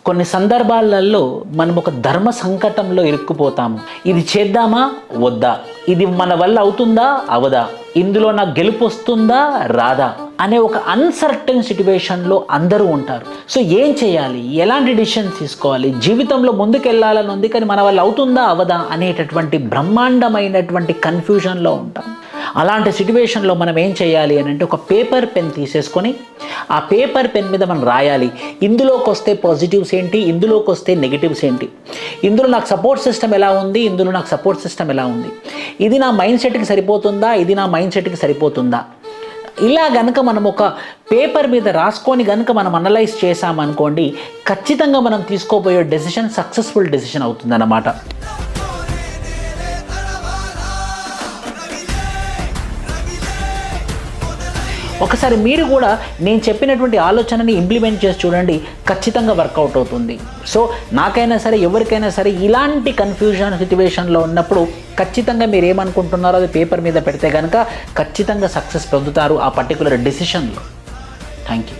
కొన్ని సందర్భాలలో మనం ఒక ధర్మ సంకటంలో ఇరుక్కుపోతాము. ఇది చేద్దామా వద్దా, ఇది మన వల్ల అవుతుందా అవదా, ఇందులో నాకు గెలుపు వస్తుందా రాదా అనే ఒక అన్సర్టన్ సిట్యువేషన్లో అందరూ ఉంటారు. సో ఏం చేయాలి, ఎలాంటి డిసిషన్స్ తీసుకోవాలి, జీవితంలో ముందుకెళ్ళాలని ఉంది కానీ మన వల్ల అవుతుందా అవదా అనేటటువంటి బ్రహ్మాండమైనటువంటి కన్ఫ్యూజన్లో ఉంటాం. అలాంటి సిట్యువేషన్లో మనం ఏం చేయాలి అని అంటే ఒక పేపర్ పెన్ తీసేసుకొని ఆ పేపర్ పెన్ మీద మనం రాయాలి. ఇందులోకి వస్తే పాజిటివ్స్ ఏంటి, ఇందులోకి వస్తే నెగిటివ్స్ ఏంటి, ఇందులో నాకు సపోర్ట్ సిస్టమ్ ఎలా ఉంది, ఇందులో నాకు సపోర్ట్ సిస్టమ్ ఎలా ఉంది, ఇది నా మైండ్ సెట్కి సరిపోతుందా, ఇది నా మైండ్ సెట్కి సరిపోతుందా. ఇలా గనక మనం ఒక పేపర్ మీద రాసుకొని గనక మనం అనలైజ్ చేసామనుకోండి, ఖచ్చితంగా మనం తీసుకోబోయే డెసిషన్ సక్సెస్ఫుల్ డెసిషన్ అవుతుందన్నమాట. ఒకసారి మీరు కూడా నేను చెప్పినటువంటి ఆలోచనని ఇంప్లిమెంట్ చేసి చూడండి, ఖచ్చితంగా వర్కౌట్ అవుతుంది. సో నాకైనా సరే ఎవరికైనా సరే ఇలాంటి కన్ఫ్యూజన్ సిట్యువేషన్లో ఉన్నప్పుడు ఖచ్చితంగా మీరు ఏమనుకుంటున్నారో అది పేపర్ మీద పెడితే కనుక ఖచ్చితంగా సక్సెస్ పొందుతారు ఆ పర్టికులర్ డెసిషన్లో. Thank you.